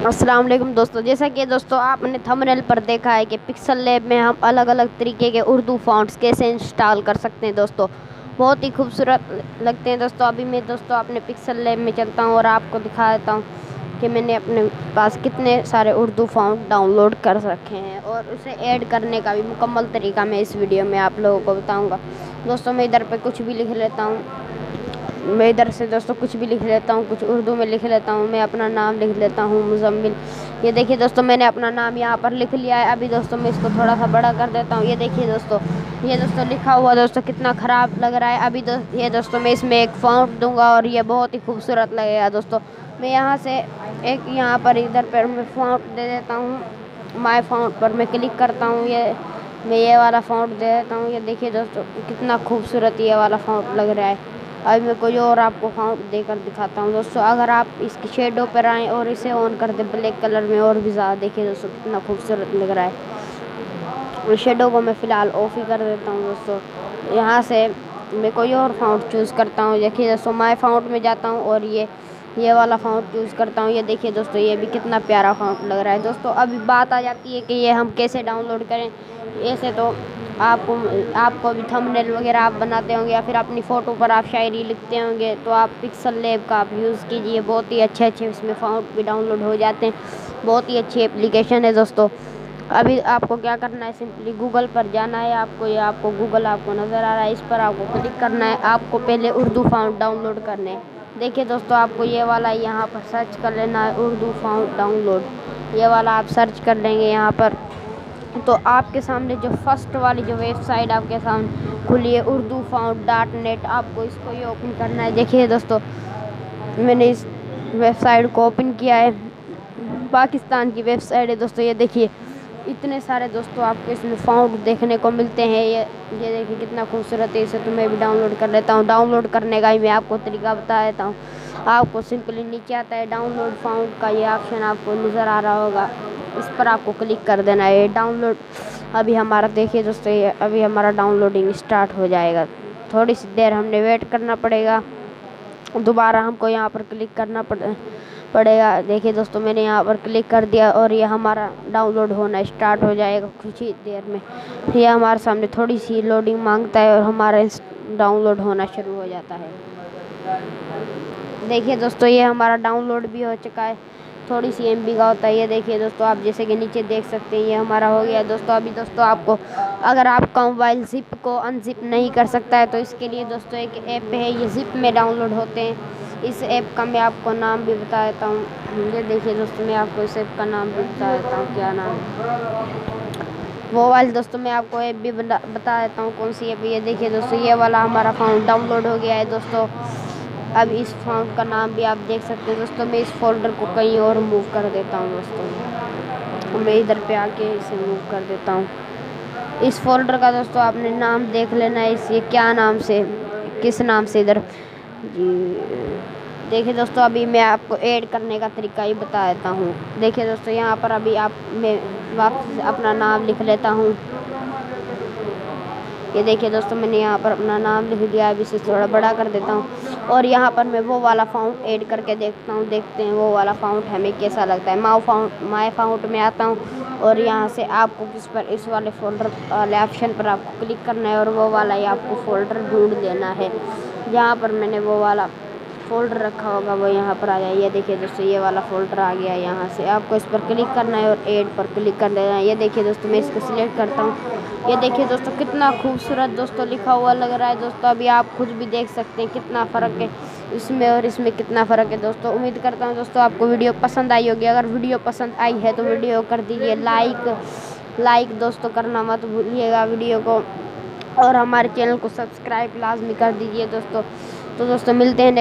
अस्सलाम वालेकुम दोस्तों, जैसा कि दोस्तों आपने थंबनेल पर देखा है कि पिक्सल लैब में हम अलग अलग तरीके के उर्दू फ़ॉन्ट्स कैसे इंस्टॉल कर सकते हैं। दोस्तों बहुत ही खूबसूरत लगते हैं। दोस्तों अभी मैं दोस्तों अपने पिक्सल लैब में चलता हूं और आपको दिखा देता हूं कि मैंने अपने पास कितने सारे उर्दू फ़ॉन्ट डाउनलोड कर रखे हैं और उसे ऐड करने का भी मुकम्मल तरीका मैं इस वीडियो में आप लोगों को बताऊँगा। दोस्तों मैं इधर पर कुछ भी लिख लेता हूँ, मैं इधर से दोस्तों कुछ भी लिख लेता हूँ, कुछ उर्दू में लिख लेता हूँ। मैं अपना नाम लिख लेता हूँ मुज़म्मिल। ये देखिए दोस्तों मैंने अपना नाम यहाँ पर लिख लिया है। अभी दोस्तों मैं इसको थोड़ा सा बड़ा कर देता हूँ। ये देखिए दोस्तों, ये दोस्तों लिखा हुआ दोस्तों कितना ख़राब लग रहा है। अभी ये दोस्तों मैं इसमें एक फ़ॉन्ट दूंगा और ये बहुत ही खूबसूरत लगेगा। दोस्तों मैं यहाँ से एक यहाँ पर इधर पर मैं फ़ॉन्ट दे देता हूँ। माय फ़ॉन्ट पर मैं क्लिक करता हूँ। मैं ये वाला फ़ॉन्ट दे देता हूँ। ये देखिए दोस्तों कितना खूबसूरत ये वाला फ़ॉन्ट लग रहा है। अभी मैं कोई और आपको फ़ॉन्ट देकर दिखाता हूँ। दोस्तों अगर आप इसकी शेडो पर आएँ और इसे ऑन कर दें ब्लैक कलर में और भी ज़्यादा, देखिए दोस्तों कितना खूबसूरत लग रहा है। और शेडो को मैं फ़िलहाल ऑफ ही कर देता हूँ। दोस्तों यहाँ से मैं कोई और फ़ॉन्ट चूज़ करता हूँ। देखिए दोस्तों माय फ़ॉन्ट में जाता हूँ और ये वाला फ़ॉन्ट चूज़ करता हूँ। ये देखिए दोस्तों ये भी कितना प्यारा फ़ॉन्ट लग रहा है। दोस्तों अभी बात आ जाती है कि ये हम कैसे डाउनलोड करें। ऐसे तो आपको भी थंबनेल वगैरह आप बनाते होंगे या फिर अपनी फ़ोटो पर आप शायरी लिखते होंगे, तो आप पिक्सल लैब का आप यूज़ कीजिए। बहुत ही अच्छे इसमें फ़ॉन्ट भी डाउनलोड हो जाते हैं। बहुत ही अच्छी एप्लीकेशन है दोस्तों। अभी आपको क्या करना है, सिंपली गूगल पर जाना है। आपको गूगल आपको नज़र आ रहा है, इस पर आपको क्लिक करना है। आपको पहले उर्दू फ़ॉन्ट डाउनलोड करने हैं। देखिए दोस्तों आपको ये वाला यहाँ पर सर्च कर लेना है, उर्दू फ़ॉन्ट डाउनलोड। ये वाला आप सर्च कर लेंगे यहाँ पर, तो आपके सामने जो फर्स्ट वाली जो वेबसाइट आपके सामने खुली है urdufound.net, आपको इसको ही ओपन करना है। देखिए दोस्तों मैंने इस वेबसाइट को ओपन किया है। पाकिस्तान की वेबसाइट है दोस्तों। ये देखिए इतने सारे दोस्तों आपको इसमें फ़ॉन्ट देखने को मिलते हैं। ये देखिए कितना खूबसूरत है। इसे तो मैं भी डाउनलोड कर लेता हूँ। डाउनलोड करने का ही मैं आपको तरीका बता देता हूँ। आपको सिंपली नीचे आता है डाउनलोड फ़ॉन्ट का ये ऑप्शन आपको नज़र आ रहा होगा, इस पर आपको क्लिक कर देना है। डाउनलोड अभी हमारा देखिए दोस्तों ये अभी हमारा डाउनलोडिंग स्टार्ट हो जाएगा। थोड़ी सी देर हमने वेट करना पड़ेगा, दोबारा हमको यहाँ पर क्लिक करना पड़ेगा। देखिए दोस्तों मैंने यहाँ पर क्लिक कर दिया और ये हमारा डाउनलोड होना स्टार्ट हो जाएगा कुछ ही देर में। ये हमारे सामने थोड़ी सी लोडिंग मांगता है और हमारा डाउनलोड होना शुरू हो जाता है। देखिए दोस्तों ये हमारा डाउनलोड भी हो चुका है। थोड़ी सी एमबी का होता है। ये देखिए दोस्तों आप जैसे कि नीचे देख सकते हैं ये हमारा हो गया है। दोस्तों अभी दोस्तों आपको अगर आपका मोबाइल ज़िप को अनज़िप नहीं कर सकता है तो इसके लिए दोस्तों एक ऐप है, ये ज़िप में डाउनलोड होते हैं। इस ऐप का मैं आपको नाम भी बता देता हूँ। ये देखिए दोस्तों मैं आपको इस ऐप का नाम भी बता देता हूँ, क्या नाम है वो वाले। दोस्तों मैं आपको ऐप भी बता देता हूँ कौन सी ऐप। ये देखिए दोस्तों ये वाला हमारा फ़ॉन्ट डाउनलोड हो गया है। दोस्तों अब इस फ़ॉन्ट का नाम भी आप देख सकते हैं। दोस्तों मैं इस फोल्डर को कहीं और मूव कर देता हूँ। दोस्तों मैं इधर पे आके इसे मूव कर देता हूँ। इस फोल्डर का दोस्तों आपने नाम देख लेना है, इसे क्या नाम से किस नाम से इधर देखिए दोस्तों अभी मैं आपको ऐड करने का तरीका ही बता देता हूँ। देखिए दोस्तों यहाँ पर अभी मैं वापस अपना नाम लिख लेता हूँ। ये देखिए दोस्तों मैंने यहाँ पर अपना नाम लिख दिया। अभी इसे थोड़ा बड़ा कर देता हूँ और यहाँ पर मैं वो वाला फ़ॉन्ट ऐड करके देखता हूँ। देखते हैं वो वाला फ़ॉन्ट हमें कैसा लगता है। माय फ़ॉन्ट में आता हूँ और यहाँ से आपको इस वाले फ़ोल्डर वाले ऑप्शन पर आपको क्लिक करना है और वो वाला ही आपको फ़ोल्डर ढूंढ लेना है। जहाँ पर मैंने वो वाला फ़ोल्डर रखा होगा वो यहाँ पर आ जाए। ये देखिए दोस्तों ये वाला फ़ोल्डर आ गया। यहाँ से आपको इस पर क्लिक करना है और ऐड पर क्लिक कर देना है। ये देखिए दोस्तों मैं इसको सिलेक्ट करता हूँ। ये देखिए दोस्तों कितना खूबसूरत दोस्तों लिखा हुआ लग रहा है। दोस्तों अभी आप खुद भी देख सकते हैं कितना फ़र्क है इसमें और इसमें, कितना फ़र्क है। दोस्तों उम्मीद करता हूँ दोस्तों आपको वीडियो पसंद आई होगी। अगर वीडियो पसंद आई है तो वीडियो कर दीजिए लाइक दोस्तों करना मत भूलिएगा वीडियो को, और हमारे चैनल को सब्सक्राइब लाजमी कर दीजिए दोस्तों। तो दोस्तों मिलते हैं नेक्स्ट